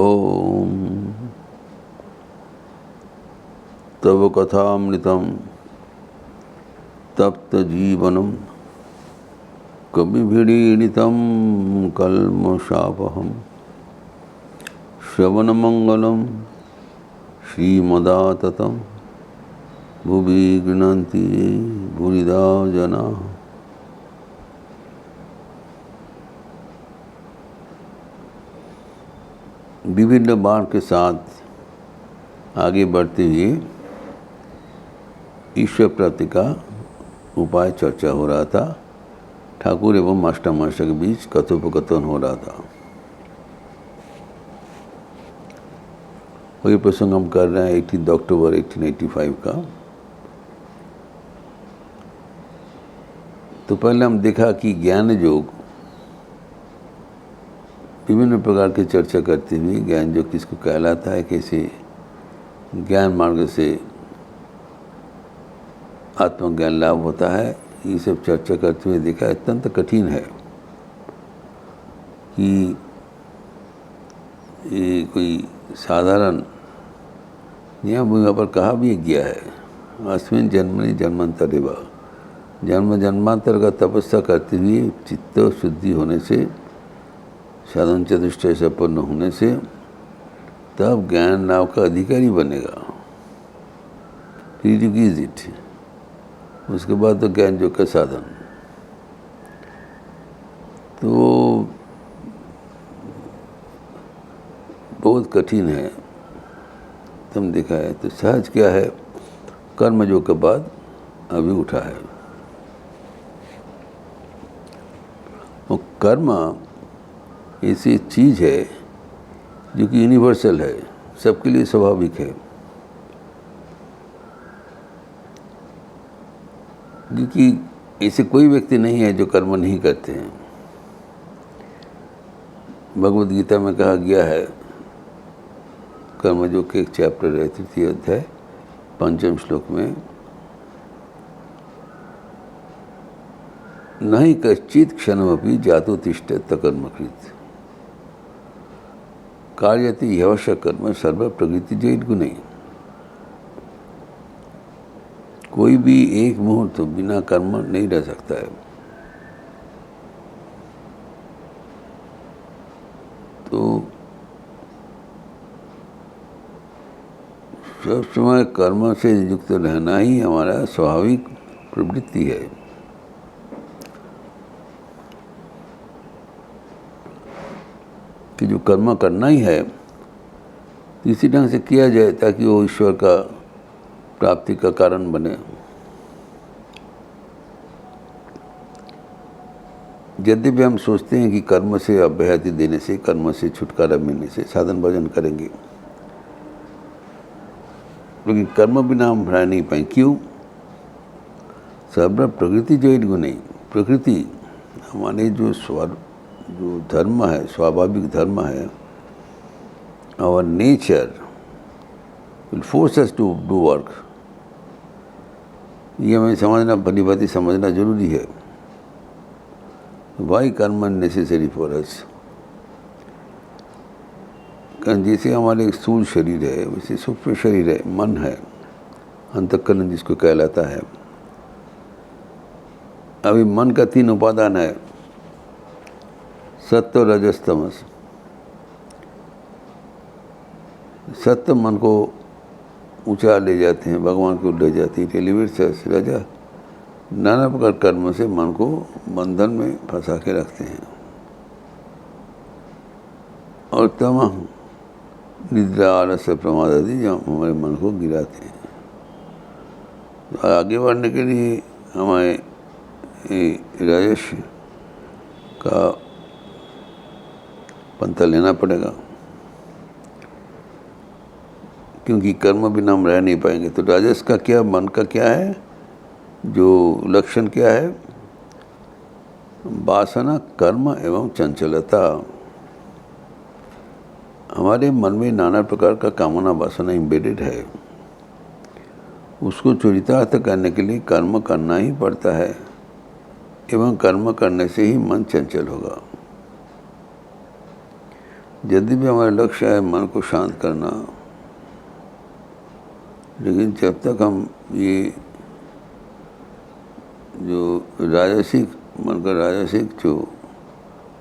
ओम तव कथामृतं तप्त जीवनम कविभिरीडितं कल्मषापहं श्रवणमंगलं श्रीमदाततं भुवि गृह्णन्ति भूरिदा जनाः। विभिन्न बाण के साथ आगे बढ़ते हुए ईश्वर प्राप्ति का उपाय चर्चा हो रहा था। ठाकुर एवं मास्टर मास्टर के बीच कथोपकथन हो रहा था। वही प्रसंग हम कर रहे हैं 18 अक्टूबर 1885 का। तो पहले हम देखा कि ज्ञान योग विभिन्न प्रकार की चर्चा करते हुए ज्ञान योग किसको कहलाता है, कैसे ज्ञान मार्ग से आत्मज्ञान लाभ होता है, ये सब चर्चा करते हुए देखा अत्यंत कठिन है कि ये कोई साधारण यहाँ पर कहा भी गया है, अस्मिन् जन्मनि जन्मांतरेव, जन्म जन्मांतर का तपस्या करते हुए चित्त शुद्धि होने से, साधन चतुष्टय संपन्न होने से तब ज्ञान नाव का अधिकारी बनेगा। प्रीरिक्विजिट, उसके बाद तो ज्ञान योग का साधन। तो बहुत कठिन है, तुम देखा है। तो सहज क्या है, कर्म योग के बाद अभी उठा है। और कर्म ऐसी चीज़ है जो कि यूनिवर्सल है, सबके लिए स्वाभाविक है। क्योंकि ऐसे कोई व्यक्ति नहीं है जो कर्म नहीं करते हैं। भगवद गीता में कहा गया है, कर्मयोग के एक चैप्टर है, 3 अध्याय 5 श्लोक में, न ही कश्चित् क्षणमपि जातो तिष्ठेत् कर्मकृत् कार्यते ह्यवश कर्म सर्व प्रकृति जैन गुणे। कोई भी एक मुहूर्त तो बिना कर्म नहीं रह सकता है। तो सब समय कर्म से युक्त रहना ही हमारा स्वाभाविक प्रवृत्ति है। कि जो कर्म करना ही है तो इसी ढंग से किया जाए ताकि वो ईश्वर का प्राप्ति का कारण बने। यद्यपि हम सोचते हैं कि कर्म से अव्याहति देने से, कर्म से छुटकारा मिलने से साधन भजन करेंगे, लेकिन कर्म बिना हम रह नहीं पाए। क्यों? सर्व प्रकृति जैन गुणे, प्रकृति हमारे जो धर्म है, स्वाभाविक धर्म है, our nature will force us to do work. ये हमें समझना, भली भांति समझना जरूरी है। वाई कर्म नेसेसरी फॉर अस। कारण जैसे हमारे एक स्थूल शरीर है, वैसे सूक्ष्म शरीर है, मन है, अंतःकरण जिसको कहलाता है। अभी मन का 3 उपादान है, सत्व रजस तमस। सत्व मन को ऊंचा ले जाते हैं, भगवान को ले जाती है, एलिवेट से। रजा नाना प्रकार कर्म से मन को बंधन में फंसा के रखते हैं। और तम निद्रा आलस्य प्रमाद आदि जो हमारे मन को गिराते हैं। तो आगे बढ़ने के लिए हमें राजेश का पंथा लेना पड़ेगा, क्योंकि कर्म बिना हम रह नहीं पाएंगे। तो राजस का क्या, मन का क्या है, जो लक्षण क्या है? वासना, कर्म एवं चंचलता। हमारे मन में नाना प्रकार का कामना वासना एम्बेडेड है। उसको चरितार्थ करने के लिए कर्म करना ही पड़ता है, एवं कर्म करने से ही मन चंचल होगा। यदि भी हमारा लक्ष्य है मन को शांत करना, लेकिन जब तक हम ये जो राजसिक मन का राजसिक जो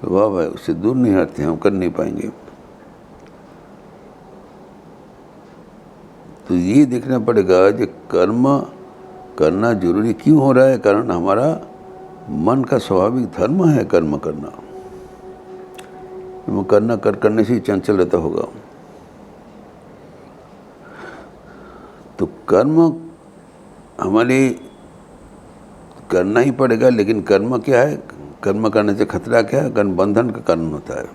प्रभाव है उससे दूर नहीं हटते, हम कर नहीं पाएंगे। तो ये देखना पड़ेगा कि कर्म करना जरूरी क्यों हो रहा है। कारण हमारा मन का स्वाभाविक धर्म है कर्म करना। वो करने से ही चंचलता होगा। तो कर्म हमारे करना ही पड़ेगा, लेकिन कर्म क्या है? कर्म करने से खतरा क्या है? कर्म बंधन का कारण होता है।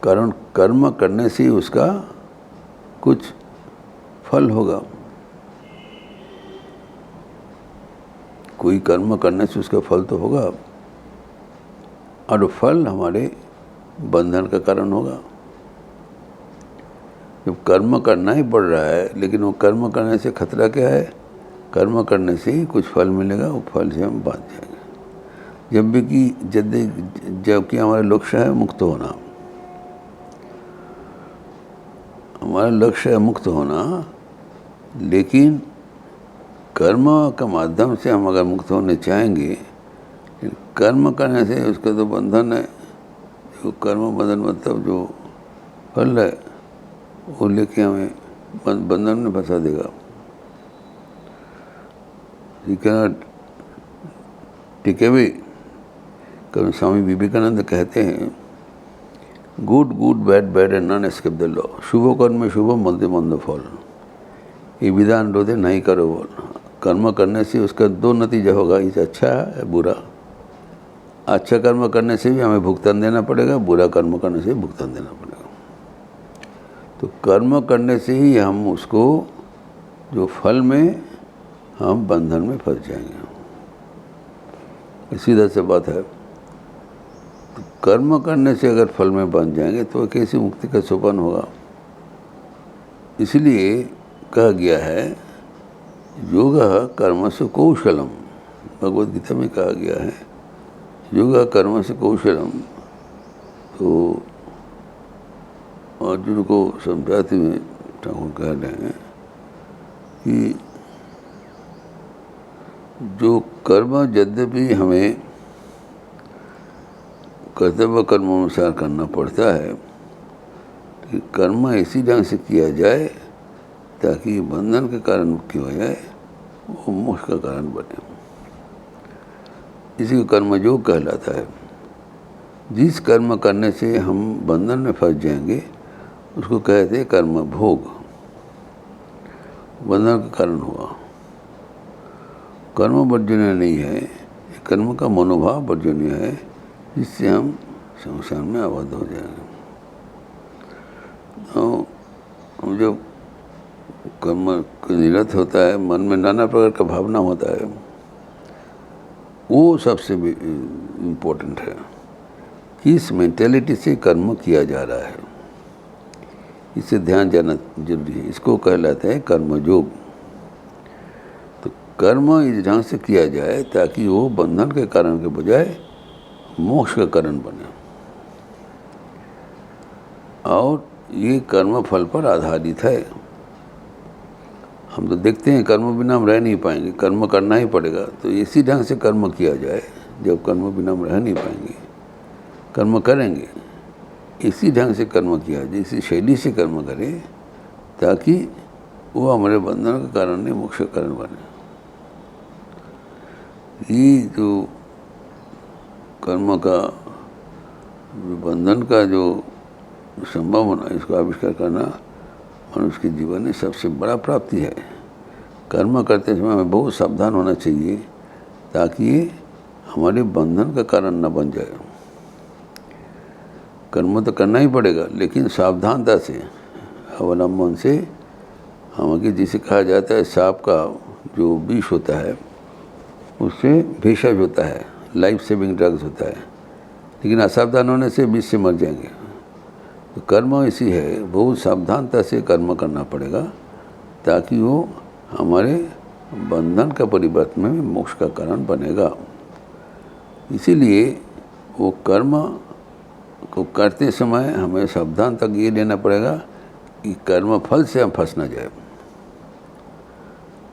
कारण कर्म करने से उसका कुछ फल होगा। कोई कर्म करने से उसका फल तो होगा, और फल हमारे बंधन का कारण होगा। जब कर्म करना ही पड़ रहा है, लेकिन वो कर्म करने से खतरा क्या है? कर्म करने से ही कुछ फल मिलेगा, वो फल से हम बांध जाएंगे। जबकि हमारा लक्ष्य है मुक्त होना। हमारा लक्ष्य है मुक्त होना, लेकिन कर्म का माध्यम से हम अगर मुक्त होने चाहेंगे, कर्म करने से उसका तो बंधन है। जो कर्म बंधन मतलब जो फल है वो लेके हमें बंधन में फंसा देगा। You cannot take away. कभी स्वामी विवेकानंद कहते हैं, good good bad bad and none escape the law. शुभ कर्म में शुभ, मंद मंद फल। ये विधान रोधे नहीं करो बोल। कर्म करने से उसका दो नतीजा होगा, इसे अच्छा है बुरा। अच्छा कर्म करने से भी हमें भुगतान देना पड़ेगा, बुरा कर्म करने से भी भुगतान देना पड़ेगा। तो कर्म करने से ही हम उसको जो फल में हम बंधन में फंस जाएंगे। सीधा सा बात है। तो कर्म करने से अगर फल में बंध जाएंगे तो कैसी मुक्ति का सोपान होगा। इसलिए कहा गया है योग कर्म से कौशलम। भगवद गीता में कहा गया है योग कर्म से कौशलम। तो अर्जुन को समझाते हुए ठाकुर कह रहे हैं कि जो कर्म यद्यपि हमें कर्तव्य कर्म अनुसार करना पड़ता है, कि कर्म इसी ढंग से किया जाए ताकि बंधन के कारण मुक्ति हो जाए, वो मोक्ष का कारण बने। इसी को कर्मयोग कहलाता है। जिस कर्म करने से हम बंधन में फंस जाएंगे उसको कहते हैं कर्म भोग। बंधन का कारण हुआ। कर्म वर्जनीय नहीं है, कर्म का मनोभाव वर्जनीय है, जिससे हम संसार में आबद्ध हो जाएंगे। तो जब कर्म निरत होता है, मन में नाना प्रकार का भावना होता है, वो सबसे इम्पोर्टेंट है। किस मेंटेलिटी से कर्म किया जा रहा है, इससे ध्यान जाना जरूरी है। इसको कहलाते हैं कर्मयोग। तो कर्म इस ढंग से किया जाए ताकि वो बंधन के कारण के बजाय मोक्ष का कारण बने। और ये कर्म फल पर आधारित है। हम तो देखते हैं कर्म बिना हम रह नहीं पाएंगे, कर्म करना ही पड़ेगा। तो इसी ढंग से कर्म किया जाए, जब कर्म बिना हम रह नहीं पाएंगे, कर्म करेंगे, इसी ढंग से कर्म किया जाए, इसी शैली से कर्म करें ताकि वो हमारे बंधन का कारण नहीं, मोक्ष का कारण बने। ये जो कर्म का बंधन का जो संभव होना, इसको आविष्कार करना मनुष्य के जीवन में सबसे बड़ा प्राप्ति है। कर्म करते समय हमें बहुत सावधान होना चाहिए ताकि ये हमारे बंधन का कारण न बन जाए। कर्म तो करना ही पड़ेगा, लेकिन सावधानता से, अवलंबन से। हमें जिसे कहा जाता है सांप का जो विष होता है उससे भेषज होता है, लाइफ सेविंग ड्रग्स होता है, लेकिन असावधान होने से विष से मर जाएंगे। तो कर्म इसी है, बहुत सावधानता से कर्म करना पड़ेगा ताकि वो हमारे बंधन का परिवर्तन में मोक्ष का कारण बनेगा। इसीलिए वो कर्म को करते समय हमें सावधान तक ये लेना पड़ेगा कि कर्म फल से हम फंस ना जाए।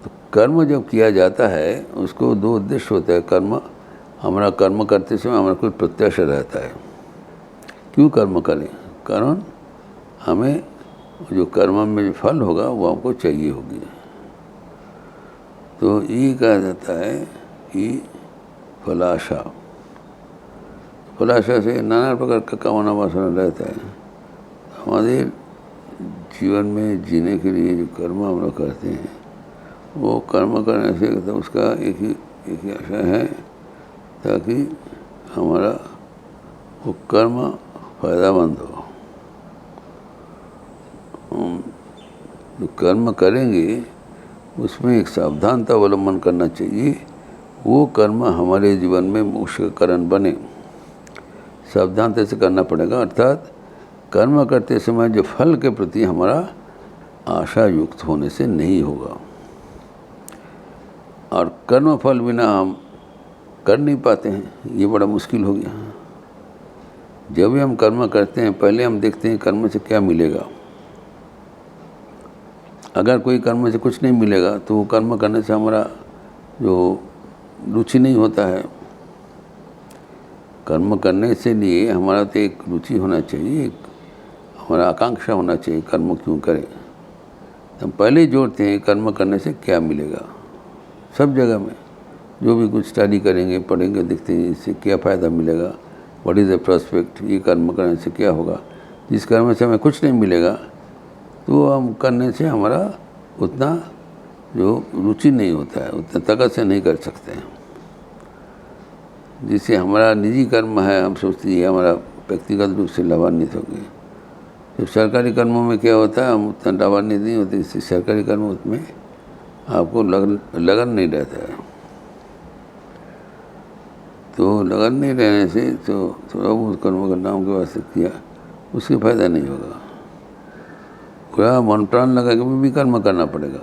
तो कर्म जब किया जाता है उसको दो उद्देश्य होता है। कर्म, हमारा कर्म करते समय हमारा कुछ प्रत्याशा रहता है, क्यों कर्म करें, कारण हमें जो कर्म में जो फल होगा वो हमको चाहिए होगी। तो ये कहा जाता है कि फलाशा, फलाशा से नाना प्रकार का कामना वासना रहता है। हमारे जीवन में जीने के लिए जो कर्म हम लोग करते हैं वो कर्म करने से तो उसका एक ही आशा है ताकि हमारा वो कर्म फायदामंद हो। हम जो कर्म करेंगे उसमें एक सावधानता अवलंबन करना चाहिए, वो कर्म हमारे जीवन में मोक्ष का कारण बने। सावधानता से करना पड़ेगा, अर्थात कर्म करते समय जो फल के प्रति हमारा आशा युक्त होने से नहीं होगा। और कर्म फल बिना हम कर नहीं पाते हैं, ये बड़ा मुश्किल हो गया। जब भी हम कर्म करते हैं पहले हम देखते हैं कर्म से क्या मिलेगा। अगर कोई कर्म से कुछ नहीं मिलेगा तो वो कर्म करने से हमारा जो रुचि नहीं होता है। कर्म करने से लिए हमारा तो एक रुचि होना चाहिए, एक हमारा आकांक्षा होना चाहिए कर्म क्यों करें। हम पहले जोड़ते हैं कर्म करने से क्या मिलेगा। सब जगह में जो भी कुछ स्टडी करेंगे पढ़ेंगे देखते हैं इससे क्या फ़ायदा मिलेगा, व्हाट इज़ द प्रोस्पेक्ट, ये कर्म करने से क्या होगा। जिस कर्म से हमें कुछ नहीं मिलेगा तो हम करने से हमारा उतना जो रुचि नहीं होता है, उतना ताकत से नहीं कर सकते हैं। जिससे हमारा निजी कर्म है हम सोचते हैं हमारा व्यक्तिगत रूप से लाभान्वित होंगे। जब सरकारी कर्मों में क्या होता है हम उतना लाभान्वित नहीं होते, इससे सरकारी कर्म उसमें आपको लगन नहीं रहता है। तो लगन नहीं रहने से तो थोड़ा बहुत कर्म का नाम के वास्ते किया उससे फ़ायदा नहीं होगा। पूरा मन प्राण लगा के भी कर्म करना पड़ेगा।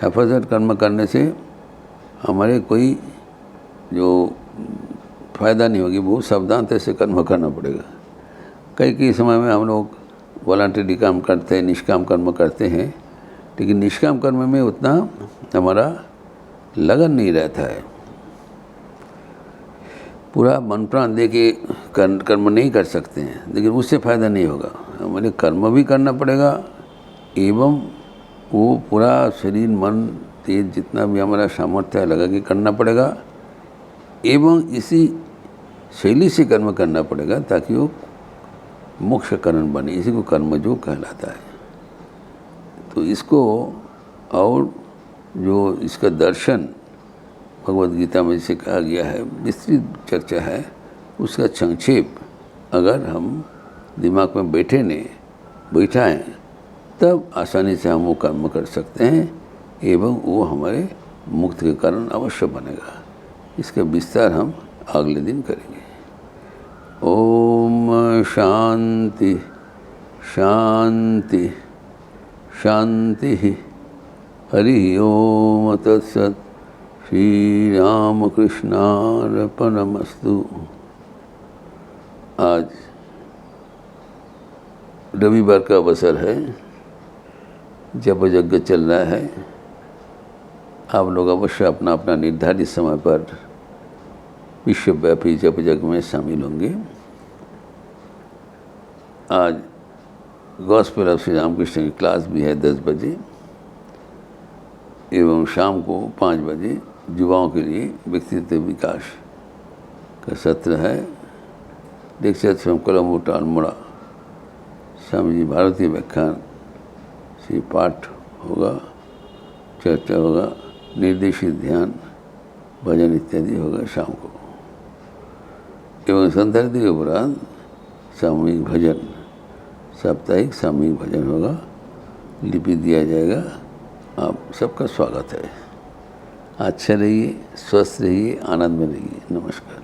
हिफाजत कर्म करने से हमारे कोई जो फ़ायदा नहीं होगी, बहुत सावधानता से कर्म करना पड़ेगा। कई समय में हम लोग वॉलंटरी काम करते हैं, निष्काम कर्म करते हैं, लेकिन निष्काम कर्म में उतना हमारा लगन नहीं रहता है। पूरा मन प्राण दे के कर्म नहीं कर सकते हैं, लेकिन उससे फ़ायदा नहीं होगा। हमारे कर्म भी करना पड़ेगा एवं वो पूरा शरीर मन तेज जितना भी हमारा सामर्थ्य है लगा के करना पड़ेगा एवं इसी शैली से कर्म करना पड़ेगा ताकि वो मोक्ष कारण बने। इसी को कर्मयोग कहलाता है। तो इसको और जो इसका दर्शन भगवद गीता में जिसे कहा गया है, विस्तृत चर्चा है, उसका संक्षेप अगर हम दिमाग में बैठाएं तब आसानी से हम वो कर्म कर सकते हैं एवं वो हमारे मुक्ति के कारण अवश्य बनेगा। इसका विस्तार हम अगले दिन करेंगे। ओम शांति शांति शांति। हरि ओम तत्सत। श्री राम कृष्णार्पणमस्तु। आज रविवार का अवसर है, जप यज्ञ चल रहा है। आप लोग अवश्य अपना अपना निर्धारित समय पर विश्वव्यापी जप यज्ञ में शामिल होंगे। आज गॉस्पेल ऑफ श्री रामकृष्ण की क्लास भी है 10 बजे एवं शाम को 5 बजे युवाओं के लिए व्यक्तित्व विकास का सत्र है। दीक्षित स्वयं कलमोट अल्मोड़ा स्वामी जी भारतीय व्याख्यान से पाठ होगा, चर्चा होगा, निर्देशित ध्यान, भजन इत्यादि होगा शाम को। एवं संतर्दी के उपरांत सामूहिक भजन, साप्ताहिक सामूहिक भजन होगा, लिपि दिया जाएगा। आप सबका स्वागत है। अच्छे रहिए, स्वस्थ रहिए, आनंद में रहिए। नमस्कार।